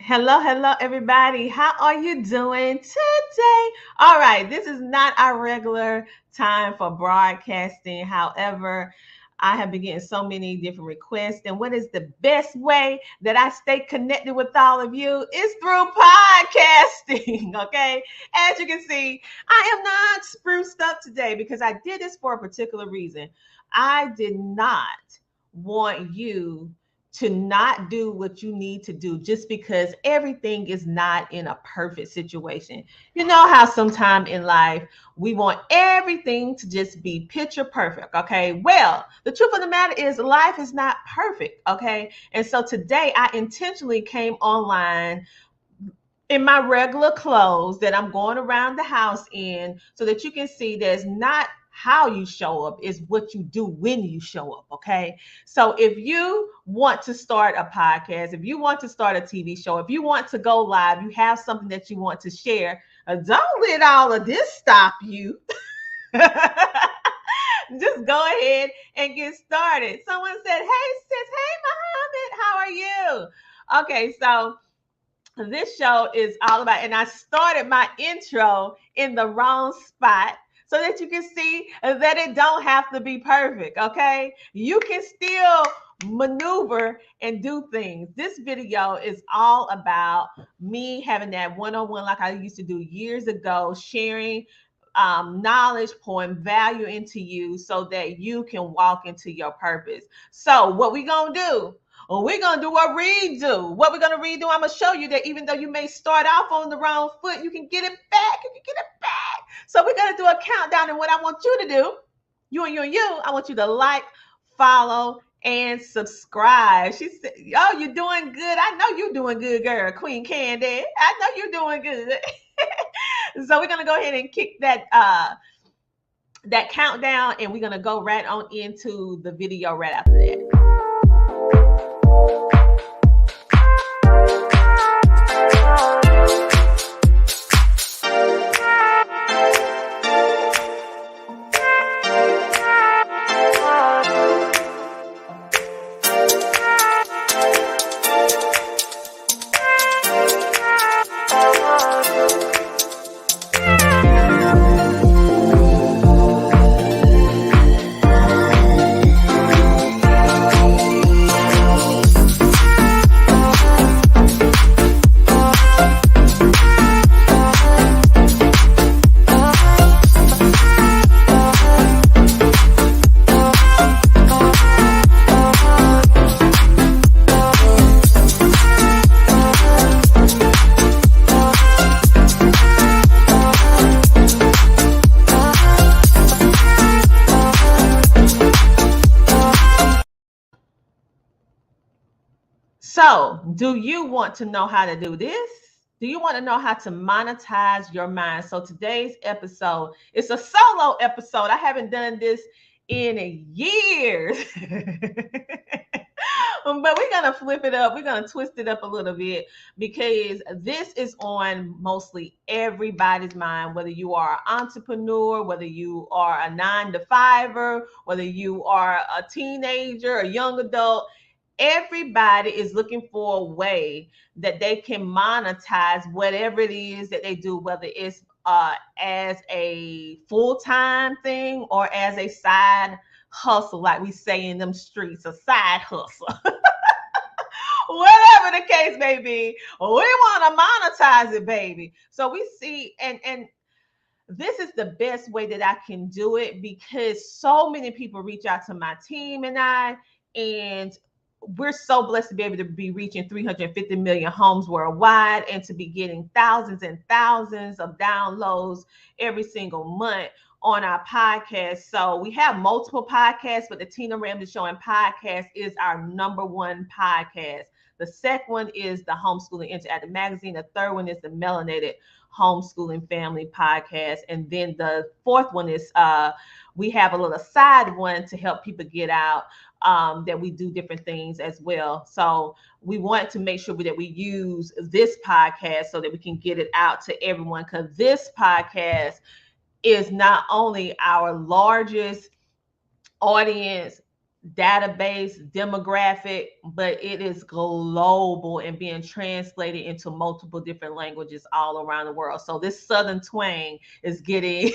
Hello, everybody. How are you doing today? All right, this is not our regular time for broadcasting. However, I have been getting so many different requests, and what is the best way that I stay connected with all of you is through podcasting. Okay, as you can see, I am not spruced up today because I did this for a particular reason. I did not want you to not do what you need to do just because everything is not in a perfect situation. You know how sometime in life we want everything to just be picture perfect, okay? Well, the truth of the matter is life is not perfect, okay? And so today I intentionally came online in my regular clothes that I'm going around the house in so that you can see there's not how you show up is what you do when you show up. Okay. So if you want to start a podcast, if you want to start a TV show, if you want to go live, you have something that you want to share, don't let all of this stop you. Just go ahead and get started. Someone said, hey, sis, hey, Muhammad, how are you? Okay. So this show is all about, and I started my intro in the wrong spot so that you can see that it don't have to be perfect, okay? You can still maneuver and do things. This video is all about me having that one-on-one like I used to do years ago, sharing knowledge, pouring value into you so that you can walk into your purpose. So what we gonna do? Well, we're going to do a redo. What we're going to redo, I'm going to show you that even though you may start off on the wrong foot, you can get it back. You can get it back. So we're going to do a countdown. And what I want you to do, you, I want you to like, follow, and subscribe. She said, oh, you're doing good. I know you're doing good, girl. Queen Candy. I know you're doing good. So we're going to go ahead and kick that countdown, and we're going to go right on into the video right after that. So, do you want to know how to do this? Do you want to know how to monetize your mind? So today's episode, it's a solo episode. I haven't done this in years. But we're going to flip it up. We're going to twist it up a little bit because this is on mostly everybody's mind, whether you are an entrepreneur, whether you are a 9-to-5er, whether you are a teenager, a young adult. Everybody is looking for a way that they can monetize whatever it is that they do, whether it's as a full-time thing or as a side hustle, like we say in them streets, a side hustle. Whatever the case may be, we want to monetize it, baby. So we see, and this is the best way that I can do it because so many people reach out to my team and we're so blessed to be able to be reaching 350 million homes worldwide and to be getting thousands and thousands of downloads every single month on our podcast. So we have multiple podcasts, but the Tina Ramsay Show and podcast is our number one podcast. The second one is the Homeschooling Interactive Magazine. The third one is the Melanated Homeschooling Family Podcast. And then the fourth one is we have a little side one to help people get out that we do different things as well. So we want to make sure that we use this podcast so that we can get it out to everyone, because this podcast is not only our largest audience database demographic, but it is global and being translated into multiple different languages all around the world. So this Southern twang is getting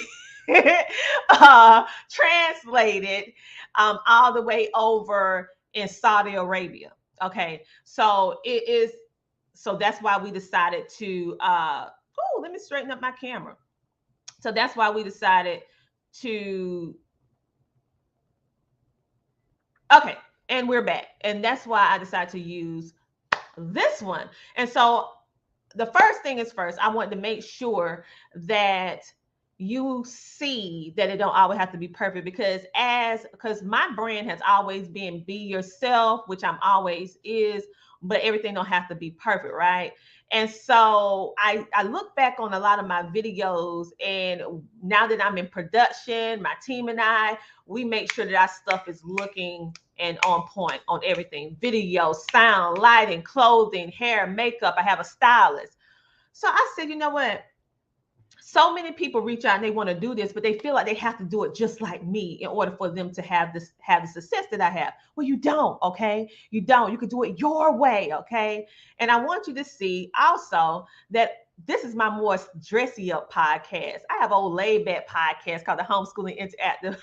translated all the way over in Saudi Arabia. Okay, so it is. So that's why we decided to. Oh, let me straighten up my camera. So that's why we decided to. Okay, and we're back, and that's why I decided to use this one. And so the first thing is first, I want to make sure that you see that it don't always have to be perfect, because my brand has always been be yourself, which I'm always is, but everything don't have to be perfect, right? And so I look back on a lot of my videos, and now that I'm in production, my team and we make sure that our stuff is looking and on point on everything: video, sound, lighting, clothing, hair, makeup. I have a stylist. So I said, you know what? So many people reach out and they want to do this, but they feel like they have to do it just like me in order for them to have the success that I have. Well, you don't, okay? You don't. You can do it your way, okay? And I want you to see also that this is my more dressy up podcast. I have old laid back podcast called the Homeschooling Interactive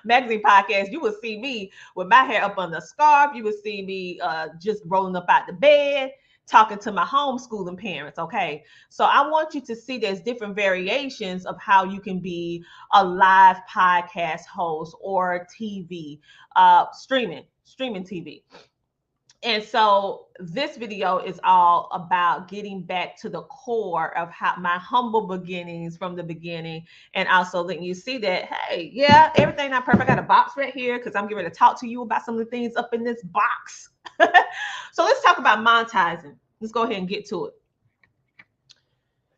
Magazine Podcast. You will see me with my hair up on the scarf. You will see me just rolling up out the bed, talking to my homeschooling parents. Okay, so I want you to see there's different variations of how you can be a live podcast host or TV, streaming TV. And so this video is all about getting back to the core of how my humble beginnings from the beginning, and also letting you see that, hey, yeah, everything not perfect. I got a box right here because I'm getting ready to talk to you about some of the things up in this box. So let's talk about monetizing. Let's go ahead and get to it.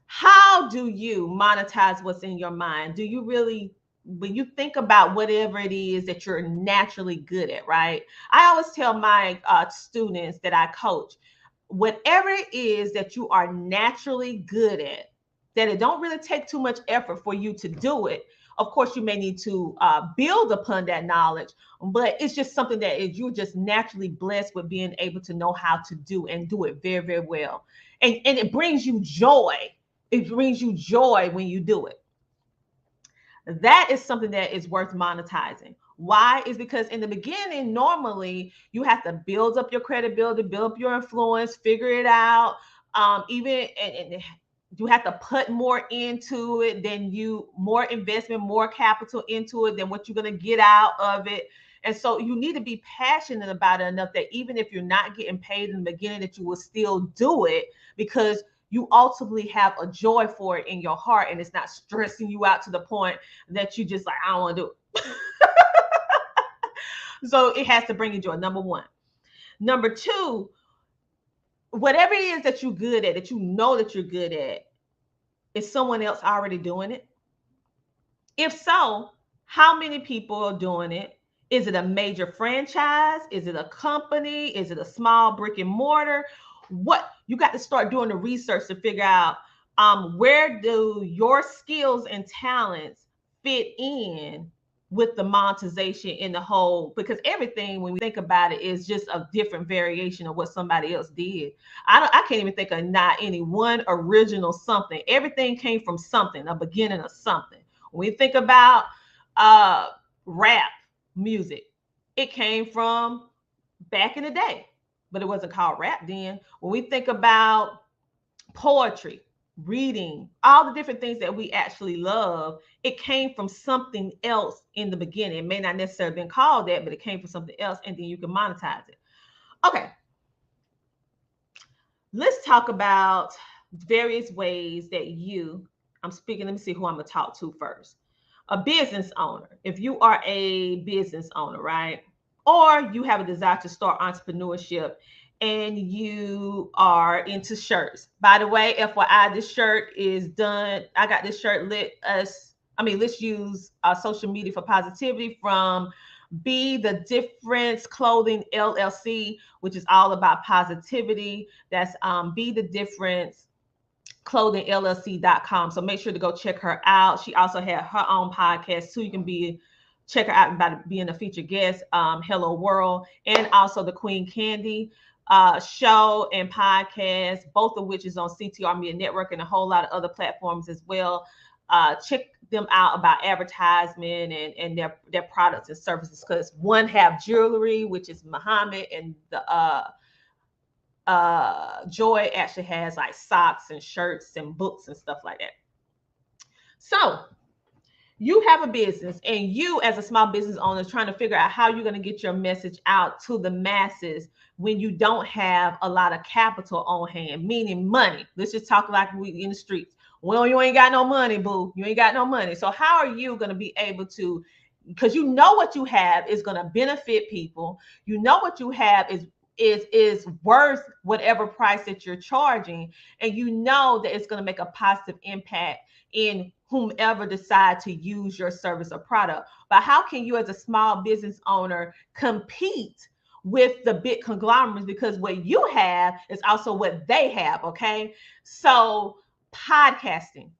How do you monetize what's in your mind? Do you really, when you think about whatever it is that you're naturally good at, right? I always tell my students that I coach, whatever it is that you are naturally good at, that it don't really take too much effort for you to do it. Of course, you may need to build upon that knowledge, but it's just something that is, you're just naturally blessed with being able to know how to do and do it very, very well. And it brings you joy. It brings you joy when you do it. That is something that is worth monetizing. Why? Is because in the beginning, normally you have to build up your credibility, build up your influence, figure it out. And you have to put more into it than more investment, more capital into it than what you're going to get out of it. And so you need to be passionate about it enough that even if you're not getting paid in the beginning, that you will still do it, because you ultimately have a joy for it in your heart, and it's not stressing you out to the point that you just like, I don't want to do it. So it has to bring you joy, number one. Number two, whatever it is that you're good at, that you know that you're good at, is someone else already doing it? If so, how many people are doing it? Is it a major franchise? Is it a company? Is it a small brick and mortar? What you got to start doing the research to figure out where do your skills and talents fit in with the monetization in the whole, because everything, when we think about it, is just a different variation of what somebody else did. I can't even think of not any one original something. Everything came from something, a beginning of something. When we think about rap music, it came from back in the day, but it wasn't called rap then. When we think about poetry, reading, all the different things that we actually love, it came from something else in the beginning. It may not necessarily been called that, but it came from something else, and then you can monetize it. Okay, let's talk about various ways that I'm speaking, let me see who I'm gonna talk to first. A business owner. If you are a business owner, right? Or you have a desire to start entrepreneurship and you are into shirts. By the way, FYI, this shirt is done. I got this shirt let's use social media for positivity from Be the Difference Clothing LLC, which is all about positivity. That's Be the Difference clothingllc.com. So make sure to go check her out. She also had her own podcast too. You can be check her out about being a featured guest, Hello World, and also the Queen Candy show and podcast, both of which is on CTR Media Network and a whole lot of other platforms as well. Check them out about advertisement and their products and services, because one have jewelry, which is Muhammad, and the Joy actually has like socks and shirts and books and stuff like that. So you have a business, and you as a small business owner is trying to figure out how you're going to get your message out to the masses when you don't have a lot of capital on hand, meaning money. Let's just talk like we in the streets. Well, you ain't got no money, boo. You ain't got no money. So how are you going to be able to, because you know what you have is going to benefit people. You know what you have is worth whatever price that you're charging, and you know that it's going to make a positive impact in whomever decide to use your service or product. But how can you as a small business owner compete with the big conglomerates? Because what you have is also what they have. Okay, so podcasting,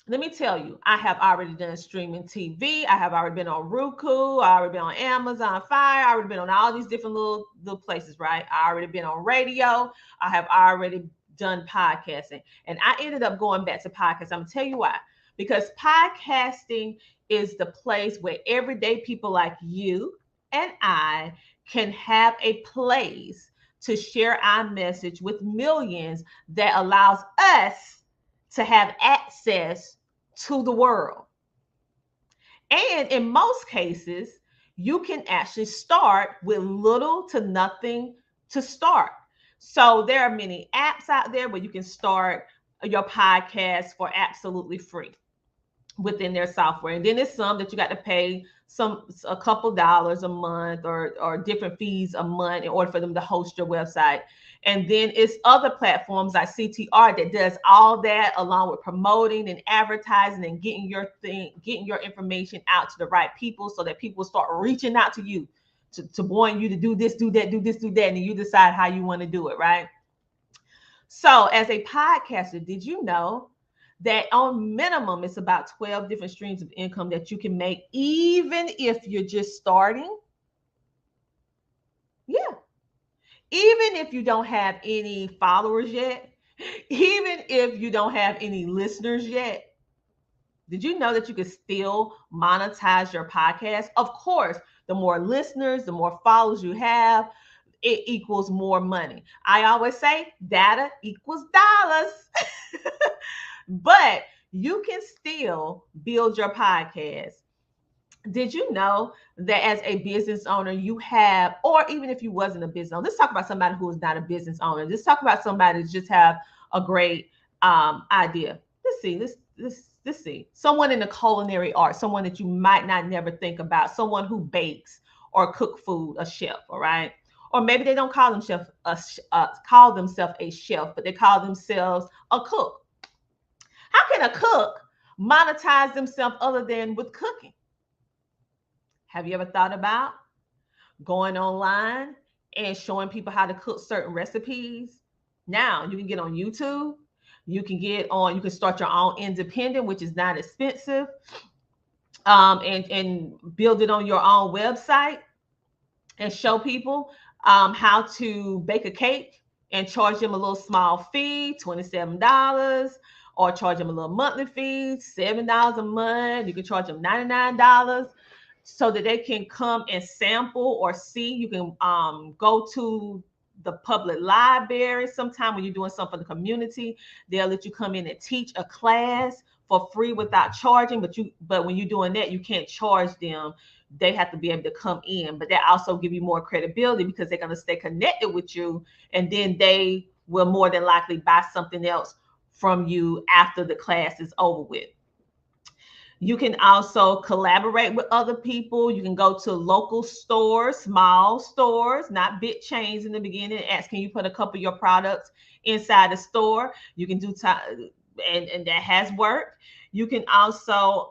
let me tell you, I have already done streaming TV. I have already been on Roku. I already been on Amazon Fire. I already been on all these different little places, right? I already been on radio. I have already done podcasting. And I ended up going back to podcasting. I'm going to tell you why. Because podcasting is the place where everyday people like you and I can have a place to share our message with millions that allows us to have access to the world. And in most cases, you can actually start with little to nothing to start. So there are many apps out there where you can start your podcast for absolutely free within their software. And then there's some that you got to pay a couple dollars a month or different fees a month in order for them to host your website. And then it's other platforms like CTR that does all that, along with promoting and advertising and getting your information out to the right people, so that people start reaching out to you to want you to do this, do that, do this, do that, and then you decide how you want to do it, right? So as a podcaster, did you know that on minimum it's about 12 different streams of income that you can make, even if you're just starting? Yeah. Even if you don't have any followers yet, even if you don't have any listeners yet, did you know that you can still monetize your podcast? Of course, the more listeners, the more followers you have, it equals more money. I always say data equals dollars. But you can still build your podcast. Did you know that as a business owner, you have, or even if you wasn't a business owner, let's talk about somebody who is not a business owner. Let's talk about somebody that just have a great idea. Let's see. Someone in the culinary art, someone that you might not never think about, someone who bakes or cook food, a chef, all right? Or maybe they don't call themselves a chef, but they call themselves a cook. How can a cook monetize themselves other than with cooking? Have you ever thought about going online and showing people how to cook certain recipes? Now you can get on YouTube. You can start your own independent, which is not expensive, and build it on your own website and show people how to bake a cake and charge them a little small fee, $27, or charge them a little monthly fee, $7 a month. You can charge them $99 so that they can come and sample or see. You can go to the public library sometime when you're doing something for the community. They'll let you come in and teach a class for free without charging, but when you're doing that, you can't charge them. They have to be able to come in, but that also give you more credibility because they're going to stay connected with you, and then they will more than likely buy something else from you after the class is over with. You can also collaborate with other people. You can go to local stores, small stores, not big chains in the beginning. Ask, can you put a couple of your products inside the store? You can do and that has worked. You can also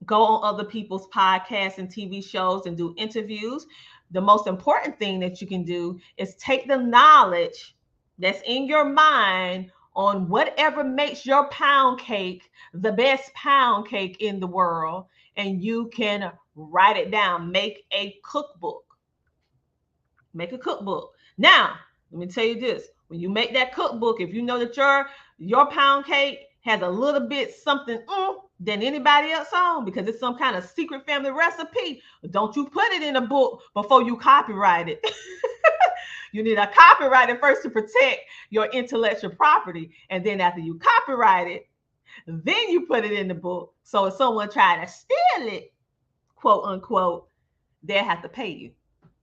go on other people's podcasts and TV shows and do interviews. The most important thing that you can do is take the knowledge that's in your mind on whatever makes your pound cake the best pound cake in the world, and you can write it down. Make a cookbook. Make a cookbook. Now, let me tell you this. When you make that cookbook, if you know that your pound cake has a little bit something than anybody else on because it's some kind of secret family recipe, don't you put it in a book before you copyright it. You need a copyright first to protect your intellectual property. And then after you copyright it, then you put it in the book. So if someone try to steal it, quote unquote, they'll have to pay you.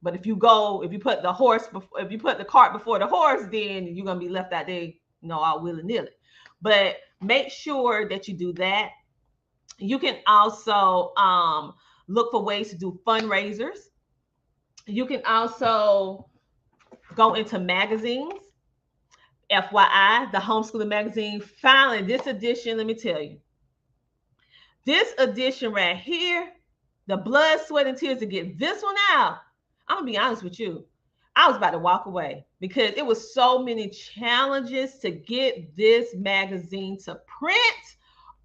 But if you put the cart before the horse, then you're gonna be left out there, all willy-nilly. But make sure that you do that. You can also look for ways to do fundraisers. You can also go into magazines. FYI, the Homeschooling magazine, finally, this edition, let me tell you, this edition right here, the blood, sweat, and tears to get this one out, I'm gonna be honest with you, I was about to walk away because it was so many challenges to get this magazine to print.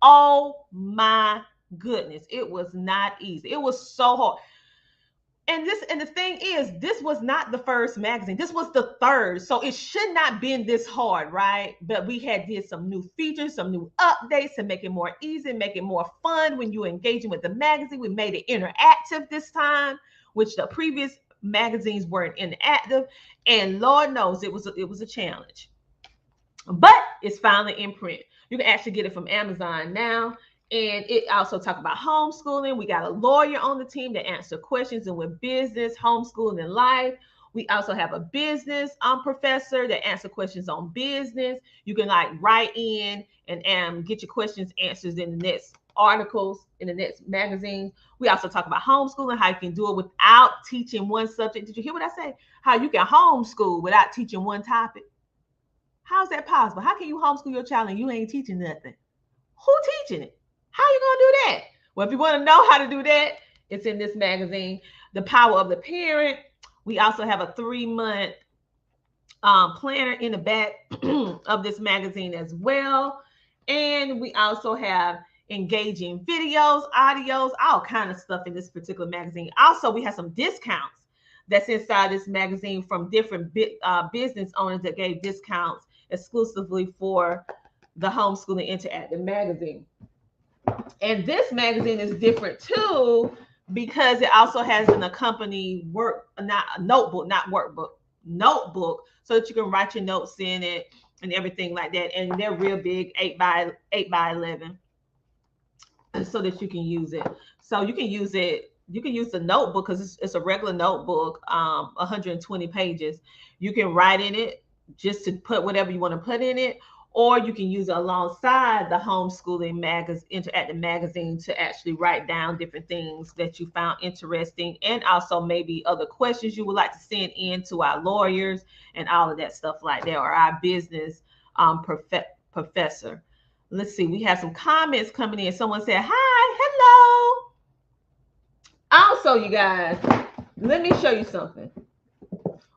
Oh my goodness, it was not easy. It was so hard. And the thing is, this was not the first magazine. This was the third. So it should not been this hard, right? But we did some new features, some new updates to make it more easy, make it more fun when you're engaging with the magazine. We made it interactive this time, which the previous magazines weren't interactive. And Lord knows it was a challenge. But it's finally in print. You can actually get it from Amazon now. And it also talk about homeschooling. We got a lawyer on the team to answer questions and with business, homeschooling, and life. We also have a business professor that answer questions on business. You can write in and get your questions answered in the next articles, in the next magazines. We also talk about homeschooling, how you can do it without teaching one subject. Did you hear what I said? How you can homeschool without teaching one topic. How is that possible? How can you homeschool your child and you ain't teaching nothing? Who teaching it? How are you going to do that? Well, if you want to know how to do that, it's in this magazine, The Power of the Parent. We also have a 3-month planner in the back of this magazine as well. And we also have engaging videos, audios, all kind of stuff in this particular magazine. Also, we have some discounts that's inside this magazine from different business owners that gave discounts exclusively for the Homeschooling Interactive magazine. And this magazine is different too because it also has an accompanying notebook, so that you can write your notes in it and everything like that. And they're real big, 8 by 11, so that you can use it. So you can use it. You can use the notebook because it's a regular notebook, 120 pages. You can write in it just to put whatever you want to put in it. Or you can use it alongside the Homeschooling Interactive magazine to actually write down different things that you found interesting, and also maybe other questions you would like to send in to our lawyers and all of that stuff like that, or our business professor. Let's see, we have some comments coming in. Someone said, hi, hello. Also, you guys, let me show you something.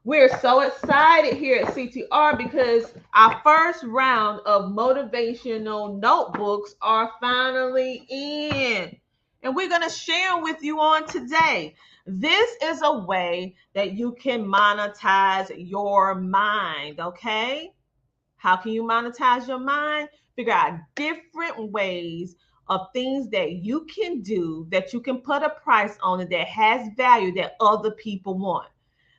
We're so excited here at CTR because our first round of motivational notebooks are finally in. And we're going to share them with you on today. This is a way that you can monetize your mind, okay? How can you monetize your mind? Figure out different ways of things that you can do, that you can put a price on it, that has value that other people want.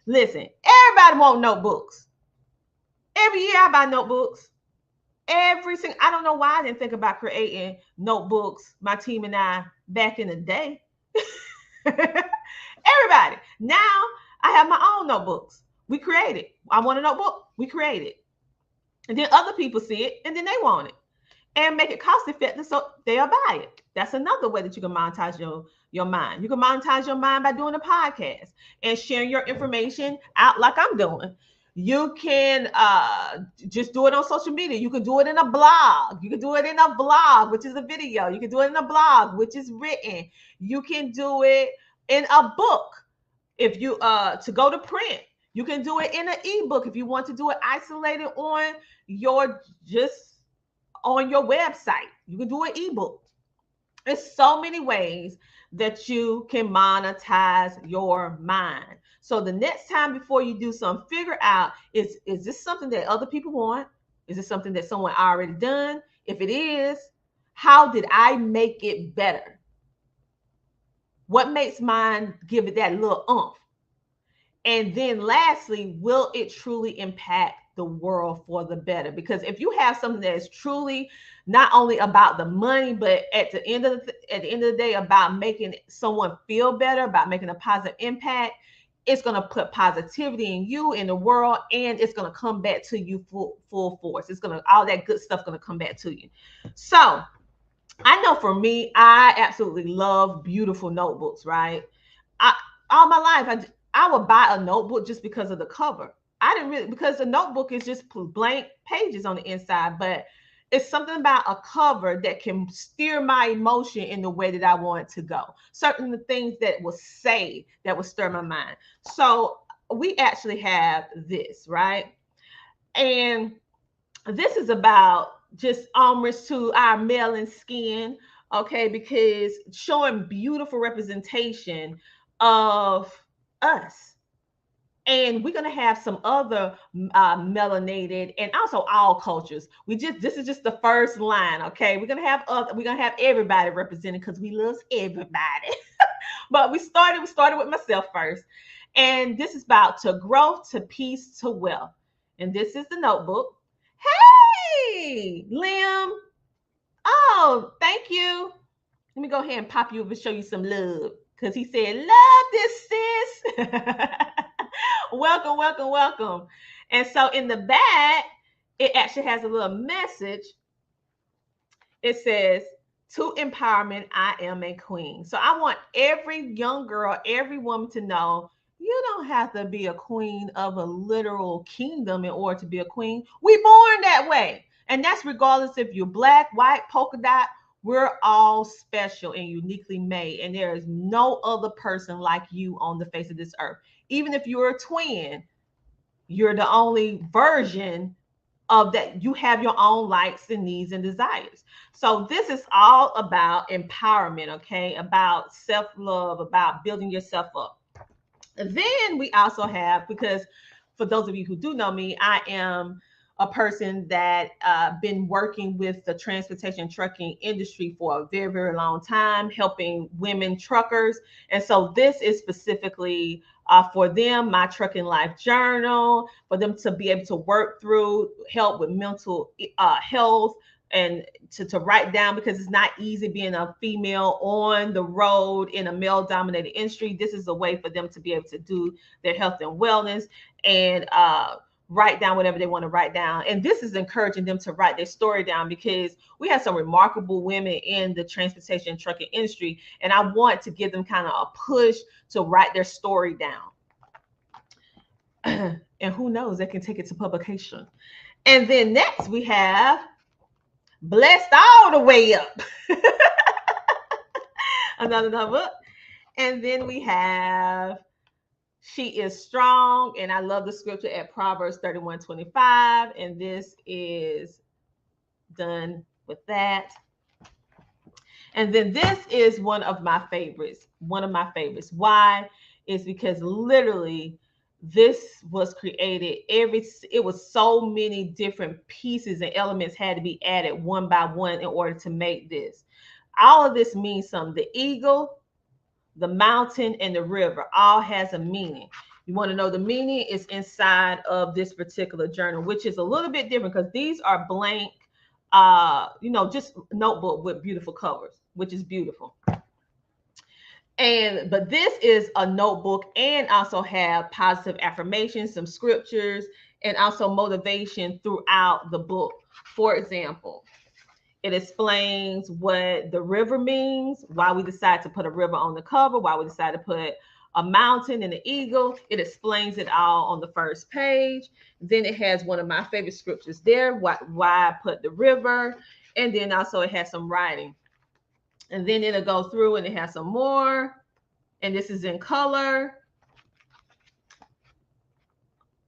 Listen, everybody wants notebooks. Every year I buy notebooks. I don't know why I didn't think about creating notebooks, my team and I, back in the day. Everybody. Now I have my own notebooks. We created. I want a notebook. We created. And then other people see it and then they want it. And make it cost effective so they'll buy it. That's another way that you can monetize your mind. You can monetize your mind by doing a podcast and sharing your information out like I'm doing. You can just do it on social media. You can do it in a blog. You can do it in a blog, which is a video. You can do it in a blog, which is written. You can do it in a book. If you to go to print, you can do it in an ebook. If you want to do it isolated on your website, you can do an ebook. There's so many ways that you can monetize your mind. So the next time before you do something, figure out, is this something that other people want? Is it something that someone already done? If it is, how did I make it better? What makes mine give it that little oomph? And then lastly, will it truly impact the world for the better? Because if you have something that is truly not only about the money, but at the end of the day about making someone feel better, about making a positive impact, it's going to put positivity in you, in the world, and it's going to come back to you full force. It's going to, all that good stuff going to come back to you. So I know for me, I absolutely love beautiful notebooks, right? I, all my life, I would buy a notebook just because of the cover. I didn't really, because the notebook is just blank pages on the inside, but it's something about a cover that can steer my emotion in the way that I want it to go. Certain things that will say, that will stir my mind. So we actually have this, right? And this is about just homage to our melanin skin, okay, because showing beautiful representation of us. And we're gonna have some other melanated, and also all cultures. This is just the first line, okay? We're gonna have everybody represented because we love everybody. But we started with myself first, and this is about to growth, to peace, to wealth. And this is the notebook. Hey, Liam. Oh, thank you. Let me go ahead and pop you up and show you some love. Because he said, love this, sis. Welcome, welcome, welcome. And so in the back, it actually has a little message. It says, to empowerment, I am a queen. So I want every young girl, every woman to know, you don't have to be a queen of a literal kingdom in order to be a queen. We born that way. And that's regardless if you're black, white, polka dot. We're all special and uniquely made. And there is no other person like you on the face of this earth. Even if you're a twin, you're the only version of that. You have your own likes and needs and desires. So this is all about empowerment, okay? About self-love, about building yourself up. And then we also have, because for those of you who do know me, I am a person that been working with the transportation trucking industry for a very, very long time, helping women truckers. And so this is specifically for them, my trucking life journal, for them to be able to work through, help with mental health, and to write down, because it's not easy being a female on the road in a male dominated industry. This is a way for them to be able to do their health and wellness and write down whatever they want to write down. And this is encouraging them to write their story down, because we have some remarkable women in the transportation and trucking industry, and I want to give them kind of a push to write their story down. And who knows, they can take it to publication. And then next we have Blessed All the Way Up. Another book. And then we have She Is Strong. And I love the scripture at Proverbs 31:25. And this is done with that. And then this is one of my favorites. Why? Is because literally this was created, it was so many different pieces and elements had to be added one by one in order to make this. All of this means something. The eagle, the mountain, and the river all has a meaning. You want to know the meaning? Is inside of this particular journal, which is a little bit different because these are blank, just notebook with beautiful covers, which is beautiful. But this is a notebook, and also have positive affirmations, some scriptures, and also motivation throughout the book. For example, it explains what the river means, why we decided to put a river on the cover, why we decided to put a mountain and an eagle. It explains it all on the first page. Then it has one of my favorite scriptures there, why I put the river. And then also it has some writing. And then it'll go through and it has some more. And this is in color.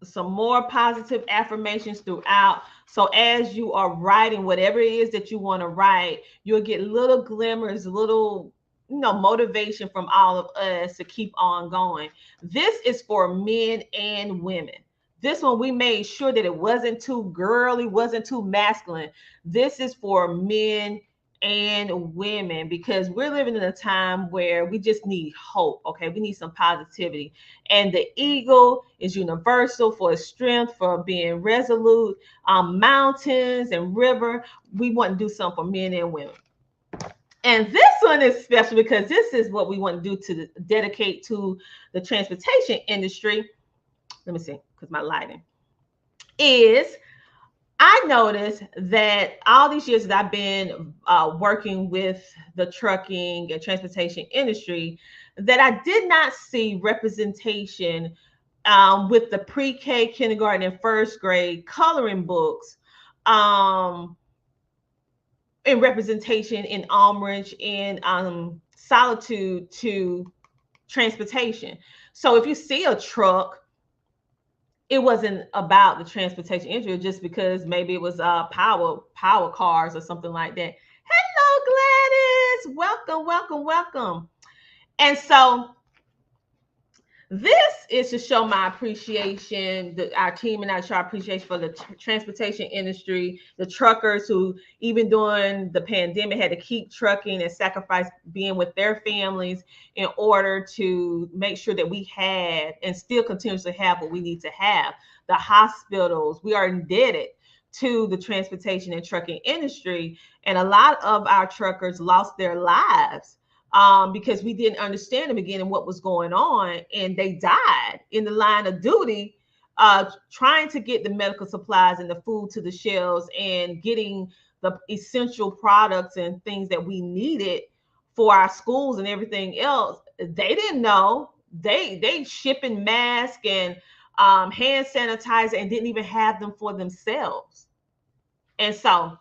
Some more positive affirmations throughout. So as you are writing whatever it is that you want to write, you'll get little glimmers, little motivation from all of us to keep on going. This is for men and women. This one we made sure that it wasn't too girly, wasn't too masculine. This is for men and women because we're living in a time where we just need hope. Okay, we need some positivity, and the eagle is universal for its strength, for being resolute. Mountains and river, we want to do something for men and women. And this one is special because this is what we want to do to dedicate to the transportation industry. Let me see, because my lighting is. I noticed that all these years that I've been working with the trucking and transportation industry, that I did not see representation with the pre-K, kindergarten, and first grade coloring books. In representation in Almridge and Solitude to transportation. So if you see a truck, it wasn't about the transportation industry, just because maybe it was power cars or something like that. Hello, Gladys. Welcome, welcome, welcome. And so this is to show my appreciation, our team and I show our appreciation for the transportation industry, the truckers who, even during the pandemic, had to keep trucking and sacrifice being with their families in order to make sure that we had and still continuously have what we need to have. The hospitals, we are indebted to the transportation and trucking industry. And a lot of our truckers lost their lives because we didn't understand in the beginning what was going on, and they died in the line of duty, trying to get the medical supplies and the food to the shelves and getting the essential products and things that we needed for our schools and everything else. They didn't know. They shipping masks and hand sanitizer and didn't even have them for themselves. And so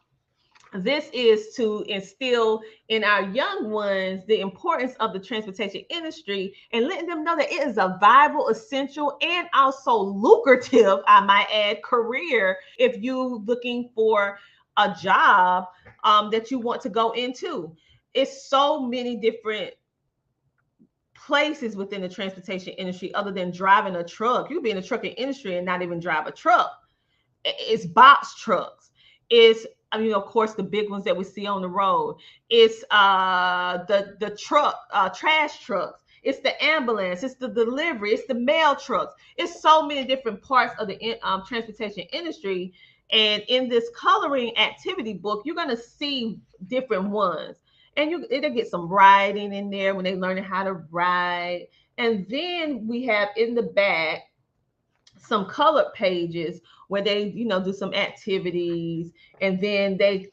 this is to instill in our young ones the importance of the transportation industry and letting them know that it is a viable, essential, and also lucrative, I might add, career if you're looking for a job that you want to go into. It's so many different places within the transportation industry other than driving a truck. You can be in the trucking industry and not even drive a truck. It's box trucks. It's, I mean, of course, the big ones that we see on the road. It's the truck, trash trucks. It's the ambulance. It's the delivery. It's the mail trucks. It's so many different parts of the transportation industry. And in this coloring activity book, you're going to see different ones. And it'll get some writing in there when they're learning how to write. And then we have in the back some colored pages where they, do some activities, and then they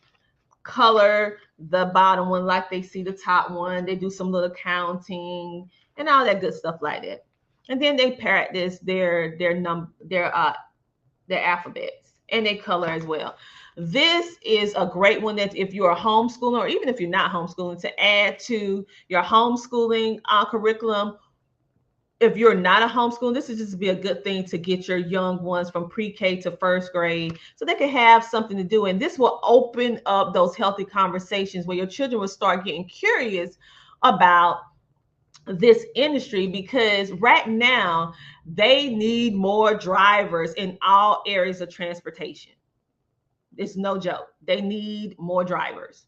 color the bottom one like they see the top one. They do some little counting and all that good stuff like that. And then they practice their alphabets, and they color as well. This is a great one that if you're a homeschooler, or even if you're not homeschooling, to add to your homeschooling curriculum. If you're not a homeschooler, this is just be a good thing to get your young ones from pre-K to first grade so they can have something to do. And this will open up those healthy conversations where your children will start getting curious about this industry, because right now they need more drivers in all areas of transportation. It's no joke. They need more drivers.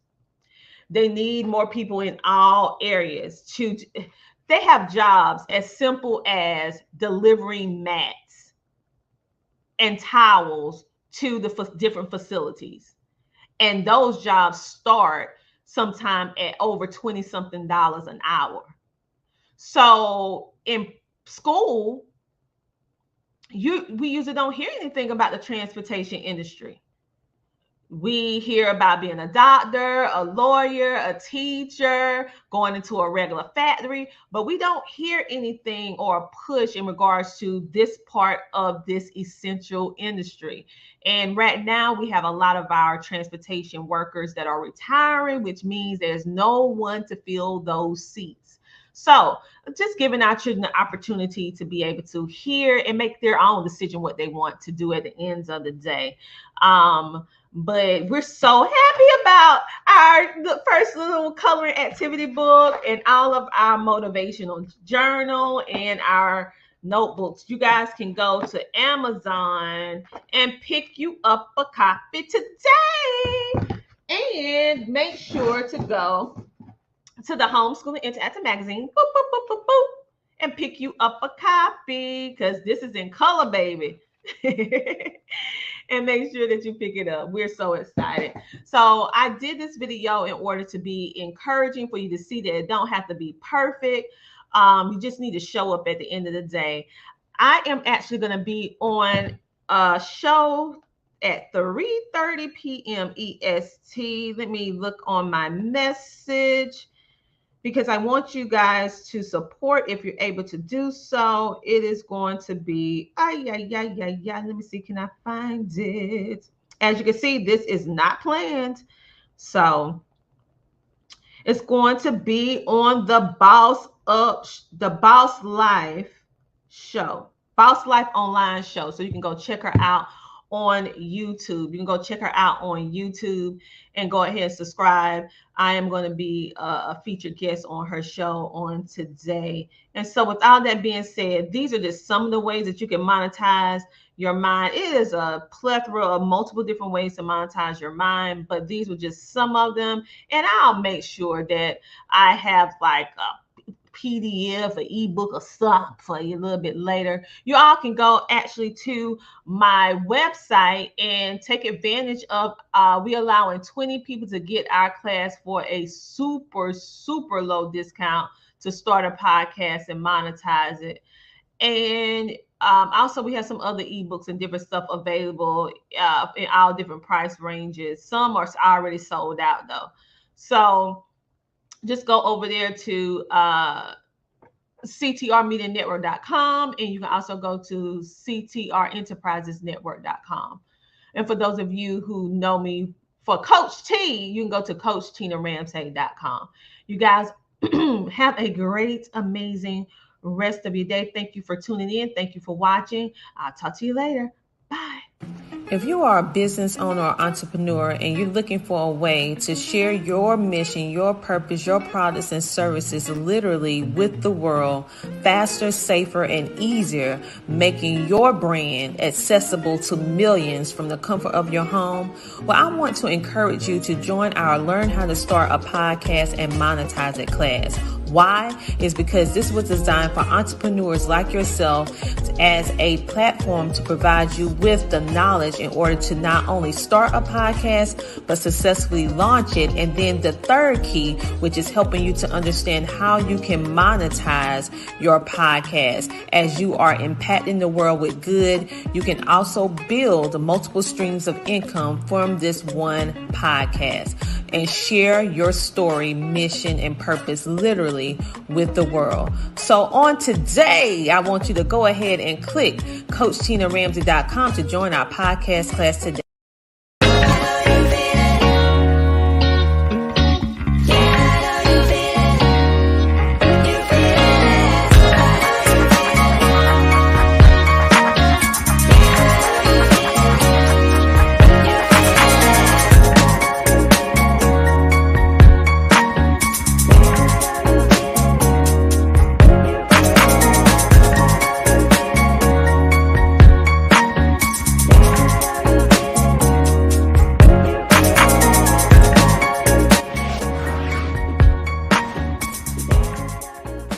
They need more people in all areas to. They have jobs as simple as delivering mats and towels to the different facilities. And those jobs start sometime at over $20-something an hour. So in school, we usually don't hear anything about the transportation industry. We hear about being a doctor, a lawyer, a teacher, going into a regular factory, but we don't hear anything or a push in regards to this part of this essential industry. And right now we have a lot of our transportation workers that are retiring, which means there's no one to fill those seats. So just giving our children the opportunity to be able to hear and make their own decision what they want to do at the end of the day. But we're so happy about our first little coloring activity book and all of our motivational journal and our notebooks. You guys can go to Amazon and pick you up a copy today. And make sure to go to the Homeschooling Interactive Magazine, boop, boop, boop, boop, boop, and pick you up a copy because this is in color, baby. And make sure that you pick it up. We're so excited. So I did this video in order to be encouraging for you to see that it don't have to be perfect. You just need to show up at the end of the day. I am actually going to be on a show at 3:30 p.m. EST. Let me look on my message because I want you guys to support if you're able to do so. It is going to be, let me see, can I find it? As you can see, this is not planned. So it's going to be on the Boss Life show, Boss Life online show. So you can go check her out on YouTube. You can go check her out on YouTube and go ahead and subscribe. I am going to be a featured guest on her show on today. And so with all that being said, these are just some of the ways that you can monetize your mind. It is a plethora of multiple different ways to monetize your mind, but these were just some of them. And I'll make sure that I have like a PDF, an ebook, or stuff for you a little bit later. You all can go actually to my website and take advantage of, we allowing 20 people to get our class for a super, super low discount to start a podcast and monetize it. And also we have some other ebooks and different stuff available in all different price ranges. Some are already sold out though. So just go over there to ctrmedianetwork.com, and you can also go to ctrenterprisesnetwork.com. And for those of you who know me for Coach T, you can go to coachTinaRamsay.com. You guys have a great, amazing rest of your day. Thank you for tuning in. Thank you for watching. I'll talk to you later. Bye. If you are a business owner or entrepreneur and you're looking for a way to share your mission, your purpose, your products and services literally with the world faster, safer, and easier, making your brand accessible to millions from the comfort of your home, well, I want to encourage you to join our Learn How to Start a Podcast and Monetize It class. Why? Is because this was designed for entrepreneurs like yourself as a platform to provide you with the knowledge in order to not only start a podcast, but successfully launch it. And then the third key, which is helping you to understand how you can monetize your podcast. As you are impacting the world with good, you can also build multiple streams of income from this one podcast and share your story, mission, and purpose literally with the world. So on today, I want you to go ahead and click CoachTinaRamsay.com to join our podcast class today.